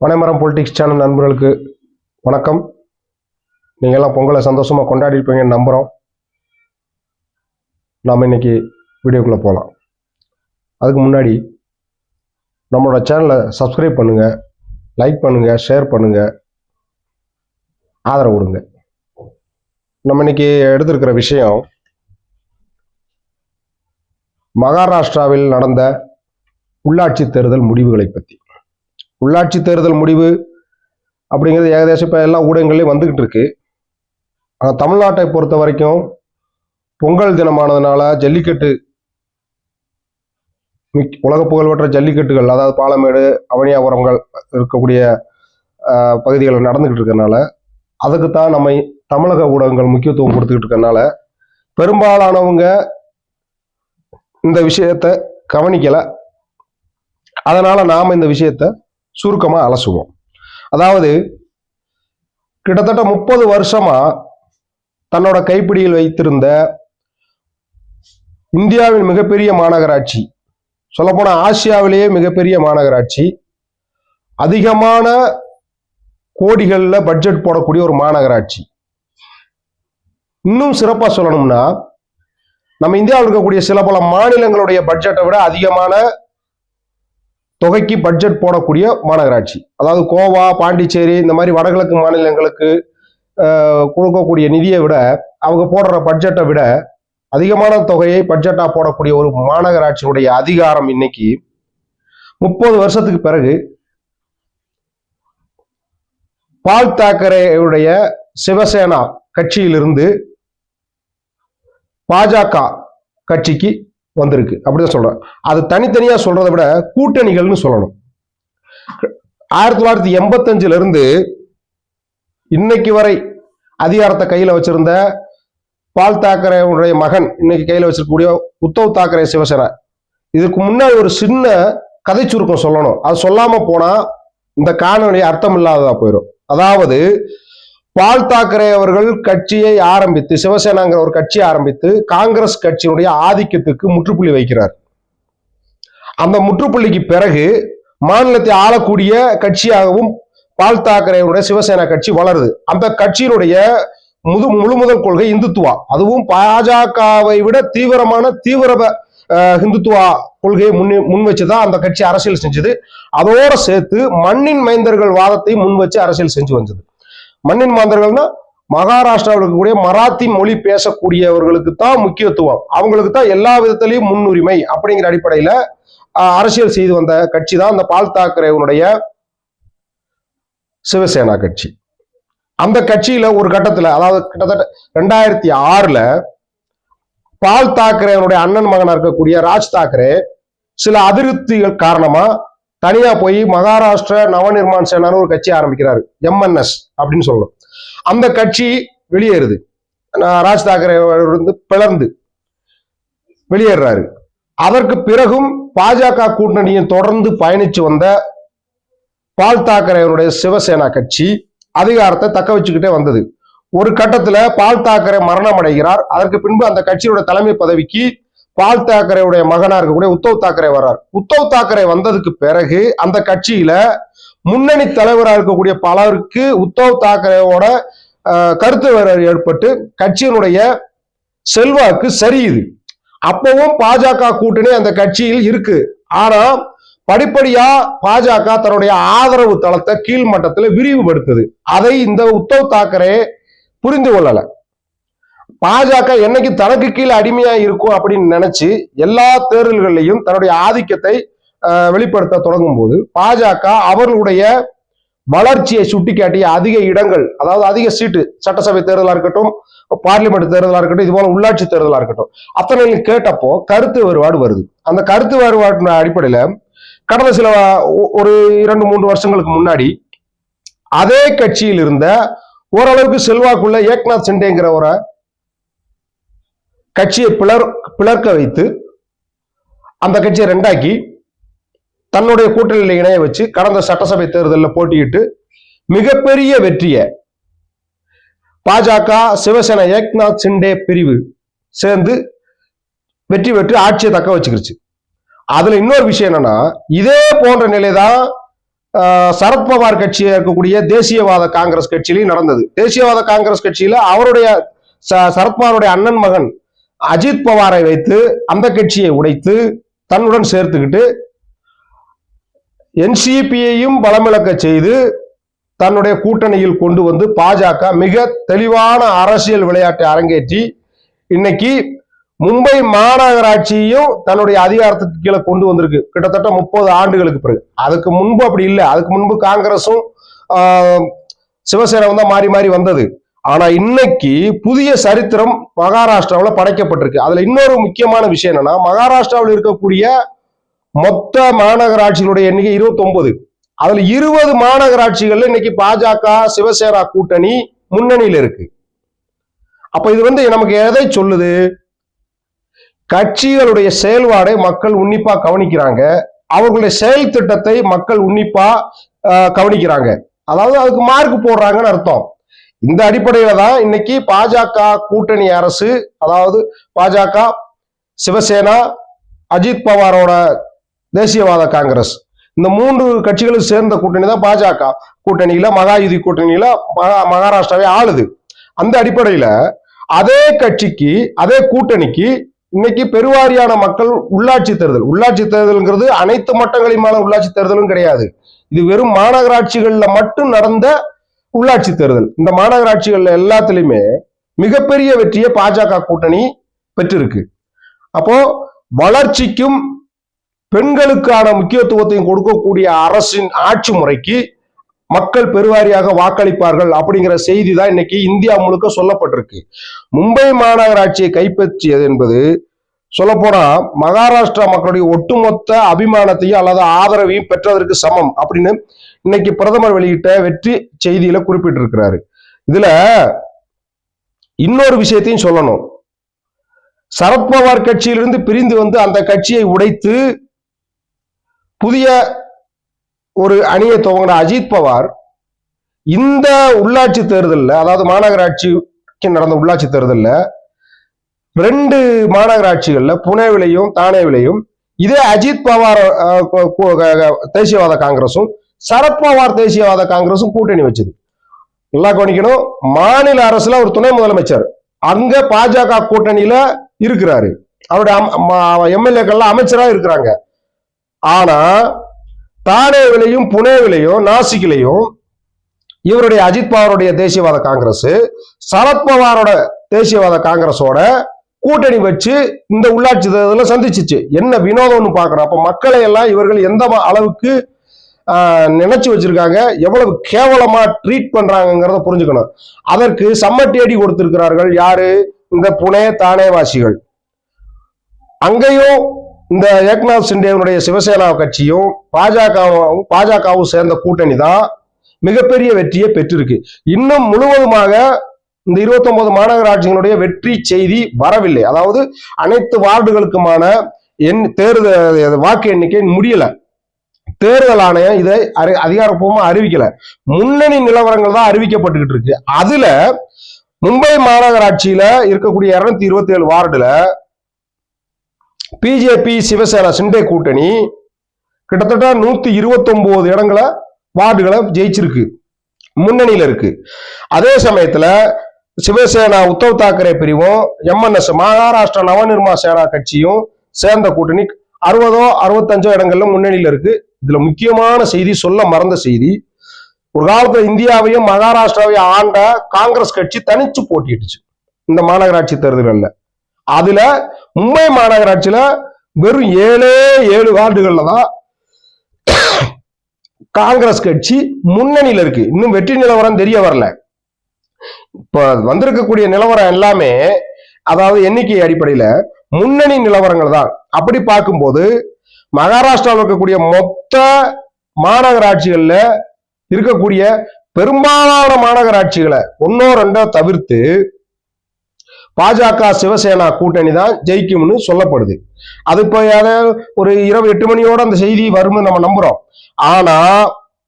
பனைமரம் politics channel நண்பர்களுக்கு வணக்கம். நீங்கள் எல்லாம் பொங்கலை சந்தோஷமாக கொண்டாடி இருப்பீங்கன்னு நம்புகிறோம். நாம் இன்னைக்கு வீடியோக்குள்ளே போகலாம். அதுக்கு முன்னாடி நம்மளோட சேனலை சப்ஸ்கிரைப் பண்ணுங்கள், லைக் பண்ணுங்கள், ஷேர் பண்ணுங்கள், ஆதரவு கொடுங்க. நம்ம இன்னைக்கு எடுத்திருக்கிற விஷயம் மகாராஷ்டிராவில் நடந்த உள்ளாட்சி தேர்தல் முடிவுகளை பற்றி. உள்ளாட்சி தேர்தல் முடிவு அப்படிங்கிறது ஏகദേശம் இப்போ எல்லா ஊடகங்களையும் வந்துக்கிட்டு இருக்கு. ஆனால் தமிழ்நாட்டை பொறுத்த வரைக்கும் பொங்கல் தினமானதுனால ஜல்லிக்கட்டு, உலக புகழ்பெற்ற ஜல்லிக்கட்டுகள், அதாவது பாலமேடு, அவனியாபுரங்கள் இருக்கக்கூடிய பகுதிகள் நடந்துக்கிட்டு இருக்கறனால அதுக்குத்தான் நம்ம தமிழக ஊடகங்கள் முக்கியத்துவம் கொடுத்துக்கிட்டு இருக்கறனால பெரும்பாலானவங்க இந்த விஷயத்தை கவனிக்கலை. அதனால நாம் இந்த விஷயத்தை சுருக்கமாக அலசுவோம். அதாவது கிட்டத்தட்ட 30 வருஷமா தன்னோட கைப்பிடியில் வைத்திருந்த இந்தியாவின் மிகப்பெரிய மாநகராட்சி, சொல்லப்போனா ஆசியாவிலேயே மிகப்பெரிய மாநகராட்சி, அதிகமான கோடிகள்ல பட்ஜெட் போடக்கூடிய ஒரு மாநகராட்சி. இன்னும் சிறப்பா சொல்லணும்னா நம்ம இந்தியாவில் இருக்கக்கூடிய சில பல மாநிலங்களுடைய பட்ஜெட்டை விட அதிகமான தொகைக்கு பட்ஜெட் போடக்கூடிய மாநகராட்சி. அதாவது கோவா, பாண்டிச்சேரி இந்த மாதிரி வடகிழக்கு மாநிலங்களுக்கு கொடுக்கக்கூடிய நிதியை விட, அவங்க போடுற பட்ஜெட்டை விட அதிகமான தொகையை பட்ஜெட்டா போடக்கூடிய ஒரு மாநகராட்சியினுடைய அதிகாரம் இன்னைக்கு 30 வருஷத்துக்கு பிறகு பால் தாக்கரேயுடைய சிவசேனா கட்சியிலிருந்து பாஜக கட்சிக்கு வந்திருக்கு. அப்படிதான் சொல்றேன். அது தனித்தனியா சொல்றதை விட கூட்டணிகள்னு சொல்லணும். 1985 இருந்து இன்னைக்கு வரை அதிகாரத்தை கையில வச்சிருந்த பால் தாக்கரேவுடைய மகன் இன்னைக்கு கையில வச்சிருக்கக்கூடிய உத்தவ் தாக்கரே சிவசேனா, இதுக்கு முன்னாடி ஒரு சின்ன கதை சுருக்கம் சொல்லணும். அது சொல்லாம போனா இந்த காணொலி அர்த்தம் இல்லாததா போயிடும். அதாவது பால் தாக்கரே அவர்கள் கட்சியை ஆரம்பித்து, சிவசேனாங்கிற ஒரு கட்சியை ஆரம்பித்து காங்கிரஸ் கட்சியினுடைய ஆதிக்கத்துக்கு முற்றுப்புள்ளி வைக்கிறார். அந்த முற்றுப்புள்ளிக்கு பிறகு மாநிலத்தை ஆளக்கூடிய கட்சியாகவும் பால் தாக்கரேவுடைய சிவசேனா கட்சி வளருது. அந்த கட்சியினுடைய முழு முதல் கொள்கை இந்துத்துவா. அதுவும் பாஜகவை விட தீவிர இந்துத்துவா கொள்கையை முன் வச்சுதான் அந்த கட்சி அரசியல் செஞ்சது. அதோட சேர்த்து மண்ணின் மைந்தர்கள் வாதத்தை முன் வச்சு அரசியல் செஞ்சு வந்தது. மண்ணின் மாந்தர்கள்னா மகாராஷ்டிராவில் இருக்கக்கூடிய மராத்தி மொழி பேசக்கூடியவர்களுக்கு தான் முக்கியத்துவம், அவங்களுக்கு தான் எல்லா விதத்திலையும் முன்னுரிமை அப்படிங்கிற அடிப்படையில அரசியல் செய்து வந்த கட்சி தான் அந்த பால் தாக்கரேவுடைய சிவசேனா கட்சி. அந்த கட்சியில ஒரு கட்டத்துல, அதாவது கிட்டத்தட்ட 2006 பால் தாக்கரேவுடைய அண்ணன் மகனா இருக்கக்கூடிய ராஜ் தாக்கரே சில அதிருப்திகள் காரணமா தனியா போய் மகாராஷ்டிர நவநிர்மாண் சேனான்னு ஒரு கட்சி ஆரம்பிக்கிறாரு, MNS அப்படின்னு சொல்லணும். அந்த கட்சி வெளியேறுது. ராஜ் தாக்கரே பிளர்ந்து வெளியேறாரு. அதற்கு பிறகும் பாஜக கூட்டணியை தொடர்ந்து பயணிச்சு வந்த பால் தாக்கரேவுடைய சிவசேனா கட்சி அதிகாரத்தை தக்க வச்சுக்கிட்டே வந்தது. ஒரு கட்டத்துல பால் தாக்கரே மரணம் அடைகிறார். அதற்கு பின்பு அந்த கட்சியோட தலைமை பதவிக்கு பால் தாக்கரேவுடைய மகனா இருக்கக்கூடிய உத்தவ் தாக்கரே வர்றார். உத்தவ் தாக்கரே வந்ததுக்கு பிறகு அந்த கட்சியில முன்னணி தலைவராக இருக்கக்கூடிய பலருக்கு உத்தவ் தாக்கரேவோட கருத்து வேறுபாடு ஏற்பட்டு கட்சியினுடைய செல்வாக்கு சரியுது. அப்பவும் பாஜக கூட்டணி அந்த கட்சியில் இருக்கு. ஆனா படிப்படியா பாஜக தன்னுடைய ஆதரவு தளத்தை கீழ்மட்டத்தில் விரிவுபடுத்துது. அதை இந்த உத்தவ் தாக்கரே புரிந்து கொள்ளல. பாஜக என்னைக்கு தனக்கு கீழே அடிமையா இருக்கும் அப்படின்னு நினைச்சு எல்லா தேர்தல்களிலையும் தன்னுடைய ஆதிக்கத்தை வெளிப்படுத்த தொடங்கும் போது பாஜக அவர்களுடைய வளர்ச்சியை சுட்டிக்காட்டிய அதிக இடங்கள், அதாவது அதிக சீட்டு, சட்டசபை தேர்தலா இருக்கட்டும், பார்லிமெண்ட் தேர்தலா இருக்கட்டும், இது போல உள்ளாட்சி தேர்தலா இருக்கட்டும், அத்தனை கேட்டப்போ கருத்து வேறுபாடு வருது. அந்த கருத்து வேறுபாடு அடிப்படையில கடந்த சில ஒரு 2-3 வருஷங்களுக்கு முன்னாடி அதே கட்சியில் இருந்த ஓரளவுக்கு செல்வாக்குள்ள ஏக்நாத் சிண்டேங்கிற ஒரு கட்சியை பிளர்க்க வைத்து அந்த கட்சியை ரெண்டாக்கி தன்னுடைய கூட்டணியில் இணைய வச்சு கடந்த சட்டசபை தேர்தலில் போட்டியிட்டு மிகப்பெரிய வெற்றியை பாஜக சிவசேனா ஏக்நாத் சிண்டே பிரிவு சேர்ந்து வெற்றி பெற்று ஆட்சியை தக்க வச்சுக்கிருச்சு. அதுல இன்னொரு விஷயம் என்னன்னா, இதே போன்ற நிலைதான் சரத்பவார் கட்சியா இருக்கக்கூடிய தேசியவாத காங்கிரஸ் கட்சியிலையும் நடந்தது. தேசியவாத காங்கிரஸ் கட்சியில அவருடைய சரத்பவாருடைய அண்ணன் மகன் அஜித் பவாரை வைத்து அந்த கட்சியை உடைத்து தன்னுடன் சேர்த்துக்கிட்டு என்சிபியையும் பலமிழக்க செய்து தன்னுடைய கூட்டணியில் கொண்டு வந்து பாஜக மிக தெளிவான அரசியல் விளையாட்டை அரங்கேற்றி இன்னைக்கு மும்பை மாநகராட்சியையும் தன்னுடைய அதிகாரத்துக்கு கீழே கொண்டு வந்திருக்கு கிட்டத்தட்ட 30 ஆண்டுகளுக்கு பிறகு. அதுக்கு முன்பு அப்படி இல்லை. அதுக்கு முன்பு காங்கிரஸும் சிவசேனாவும் தான் மாறி மாறி வந்தது. ஆனா இன்னைக்கு புதிய சரித்திரம் மகாராஷ்டிராவில் படைக்கப்பட்டிருக்கு. அதுல இன்னொரு முக்கியமான விஷயம் என்னன்னா, மகாராஷ்டிராவில் இருக்கக்கூடிய மொத்த மாநகராட்சிகளுடைய எண்ணிக்கை 29. அதுல 20 மாநகராட்சிகள்ல இன்னைக்கு பாஜக சிவசேனா கூட்டணி முன்னணியில் இருக்கு. அப்ப இது நமக்கு எதை சொல்லுது? கட்சிகளுடைய செயல்பாடை மக்கள் உன்னிப்பா கவனிக்கிறாங்க, அவர்களுடைய செயல் திட்டத்தை மக்கள் உன்னிப்பா கவனிக்கிறாங்க, அதாவது அதுக்கு மார்க் போடுறாங்கன்னு அர்த்தம். இந்த அடிப்படையில தான் இன்னைக்கு பாஜக கூட்டணி அரசு, அதாவது பாஜக, சிவசேனா, அஜித் பவாரோட தேசியவாத காங்கிரஸ், இந்த 3 கட்சிகளும் சேர்ந்த கூட்டணி தான் பாஜக கூட்டணியில, மகாயுதி கூட்டணியில மகாராஷ்டிராவே ஆளுது. அந்த அடிப்படையில அதே கட்சிக்கு, அதே கூட்டணிக்கு இன்னைக்கு பெருவாரியான மக்கள் உள்ளாட்சி தேர்தல்ங்கிறது அனைத்து மட்டங்களிலுமான உள்ளாட்சி தேர்தலும் கிடையாது. இது வெறும் மாநகராட்சிகள்ல மட்டும் நடந்த உள்ளாட்சி தேர்தல். இந்த மாநகராட்சிகள்ல எல்லாத்திலுமே மிகப்பெரிய வெற்றியை பாஜக கூட்டணி பெற்றிருக்கு. அப்போ வளர்ச்சிக்கும் பெண்களுக்கான முக்கியத்துவத்தையும் கொடுக்கக்கூடிய அரசின் ஆட்சி முறைக்கு மக்கள் பெருவாரியாக வாக்களிப்பார்கள் அப்படிங்கிற செய்தி தான் இன்னைக்கு இந்தியா முழுக்க சொல்லப்பட்டிருக்கு. மும்பை மாநகராட்சியை கைப்பற்றியது என்பது சொல்லப்போனா மகாராஷ்டிரா மக்களுடைய ஒட்டுமொத்த அபிமானத்தையும் அல்லது ஆதரவையும் பெற்றதற்கு சமம் அப்படின்னு இன்னைக்கு பிரதமர் வெளியிட்ட வெற்றி செய்தியில குறிப்பிட்டிருக்கிறாரு. இதுல இன்னொரு விஷயத்தையும் சொல்லணும். சரத்பவார் கட்சியிலிருந்து பிரிந்து வந்து அந்த கட்சியை உடைத்து புதிய ஒரு அணியை துவங்கின அஜித் பவார் இந்த உள்ளாட்சி தேர்தலில், அதாவது மாநகராட்சிக்கு நடந்த உள்ளாட்சி தேர்தலில் 2 மாநகராட்சிகள்ல புனேவிலையும் தானேவிலையும் இதே அஜித் பவார் தேசியவாத காங்கிரசும் சரத்பவார் தேசியவாத காங்கிரசும் கூட்டணி வச்சது. நல்லா கவனிக்கணும். மாநில அரசுல ஒரு துணை முதலமைச்சர் அங்க பாஜக கூட்டணியில இருக்கிறாரு. அவருடைய எம்எல்ஏக்கள்லாம் அமைச்சரா இருக்கிறாங்க. ஆனா தானேவிலையும் புனேவிலையும் நாசிக்கிலையும் இவருடைய அஜித் பவாருடைய தேசியவாத காங்கிரஸ் சரத்பவாரோட தேசியவாத காங்கிரஸோட கூட்டணி வச்சு இந்த உள்ளாட்சி தேர்தலில் சந்திச்சிச்சு. என்ன வினோதம்னு பாக்குறோம். அப்ப மக்களை எல்லாம் இவர்கள் எந்த அளவுக்கு நினைச்சு வச்சிருக்காங்க, எவ்வளவு கேவலமா ட்ரீட் பண்றாங்கிறத புரிஞ்சுக்கணும். அதற்கு சம்மட்டியடி கொடுத்திருக்கிறார்கள் யாரு? இந்த புனே தானே வாசிகள். அங்கேயும் இந்த ஏக்நாத் சிண்டேவனுடைய சிவசேனா கட்சியும் பாஜகவும் சேர்ந்த கூட்டணி தான் மிகப்பெரிய வெற்றியை பெற்றிருக்கு. இன்னும் முழுவதுமாக இந்த 29 மாநகராட்சிகளுடைய வெற்றி செய்தி வரவில்லை. அதாவது அனைத்து வார்டுகளுக்குமான தேர்தல் வாக்கு எண்ணிக்கை முடியல. தேர்தல் ஆணையம் இதை அதிகாரப்பூர்வமா அறிவிக்கல. முன்னணி நிலவரங்கள் தான் அறிவிக்கப்பட்டுக்கிட்டு இருக்கு. அதுல மும்பை மாநகராட்சியில இருக்கக்கூடிய 227 வார்டுல பிஜேபி சிவசேனா சிண்டே கூட்டணி கிட்டத்தட்ட 129 இடங்களை வார்டுகளை ஜெயிச்சிருக்கு, முன்னணியில இருக்கு. அதே சமயத்துல சிவசேனா உத்தவ் தாக்கரே பிரிவும் எம்என்எஸ் மகாராஷ்டிரா நவநிர்மா சேனா கட்சியும் சேர்ந்த கூட்டணி 60-65 இடங்கள்ல முன்னணியில இருக்கு. இதுல முக்கியமான செய்தி, சொல்ல மறந்த செய்தி, ஒரு காலத்துல இந்தியாவையும் மகாராஷ்டிராவையும் ஆண்ட காங்கிரஸ் கட்சி தனிச்சு போட்டிட்டுச்சு இந்த மாநகராட்சி தேர்தல்கள்ல. அதுல மும்பை மாநகராட்சியில வெறும் 7 வார்டுகள்ல தான் காங்கிரஸ் கட்சி முன்னணியில இருக்கு. இன்னும் வெற்றி நிலவரம் தெரிய வரல. இப்ப வந்திருக்கக்கூடிய நிலவரம் எல்லாமே, அதாவது எண்ணிக்கை அடிப்படையில முன்னணி நிலவரங்கள் தான். அப்படி பார்க்கும்போது மகாராஷ்டிராவில் இருக்கக்கூடிய மொத்த மாநகராட்சிகள்ல இருக்கக்கூடிய பெரும்பாலான மாநகராட்சிகளை 1-2 தவிர்த்து பாஜக சிவசேனா கூட்டணி தான் ஜெயிக்கும்னு சொல்லப்படுது. அது இப்போ ஒரு இரவு 8 மணியோட அந்த செய்தி வரும்னு நம்ம நம்புறோம். ஆனா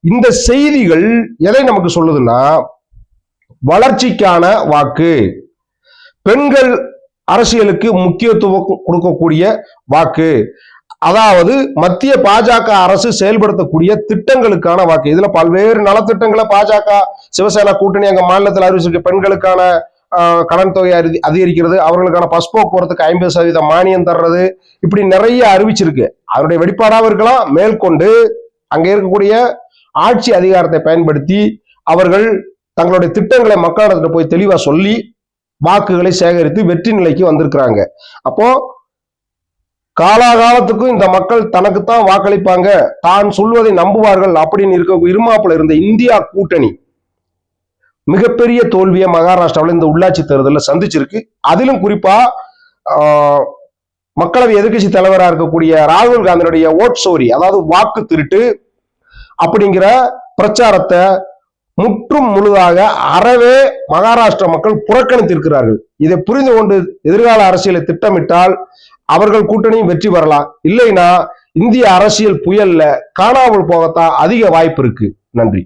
இந்த செய்திகள் எதை நமக்கு சொல்லுதுன்னா, வளர்ச்சிக்கான வாக்கு, பெண்கள் அரசியலுக்கு முக்கியத்துவம் கொடுக்கக்கூடிய வாக்கு, அதாவது மத்திய பாஜக அரசு செயல்படுத்தக்கூடிய திட்டங்களுக்கான வாக்கு. இதுல பல்வேறு நலத்திட்டங்களை பாஜக சிவசேனா கூட்டணி அங்க மாநிலத்தில் அறிவிச்சிருக்க. பெண்களுக்கான கடன் தொகை அதிகரிக்கிறது, அவர்களுக்கான பஸ் போக்குவரத்துக்கு 50% மானியம் தர்றது, இப்படி நிறைய அறிவிச்சிருக்கு. அதனுடைய வெளிப்பாடாக இருக்கலாம். மேற்கொண்டு அங்க இருக்கக்கூடிய ஆட்சி அதிகாரத்தை பயன்படுத்தி அவர்கள் தங்களுடைய திட்டங்களை மக்களிடத்துல போய் தெளிவா சொல்லி வாக்குகளை சேகரித்து வெற்றி நிலைக்கு வந்திருக்கிறாங்க. அப்போ காலாகாலத்துக்கும் இந்த மக்கள் தனக்குத்தான் வாக்களிப்பாங்க, தான் சொல்வதை நம்புவார்கள் அப்படின்னு இருக்க இருமாப்புல இருந்த இந்தியா கூட்டணி மிகப்பெரிய தோல்வியை மகாராஷ்டிராவில் இந்த உள்ளாட்சி தேர்தலில் சந்திச்சிருக்கு. அதிலும் குறிப்பா மக்களவை எதிர்கட்சி தலைவராக இருக்கக்கூடிய ராகுல் காந்தியுடைய ஓட் சோரி, அதாவது வாக்கு திருட்டு அப்படிங்கிற பிரச்சாரத்தை முற்றும் முழுதாக அறவே மகாராஷ்டிரா மக்கள் புறக்கணித்திருக்கிறார்கள். இதை புரிந்து கொண்டு எதிர்கால அரசியலை திட்டமிட்டால் அவர்கள் கூட்டணியும் வெற்றி பெறலாம். இல்லைன்னா இந்திய அரசியல் புயல்ல காணாமல் போகத்தான் அதிக வாய்ப்பு இருக்கு. நன்றி.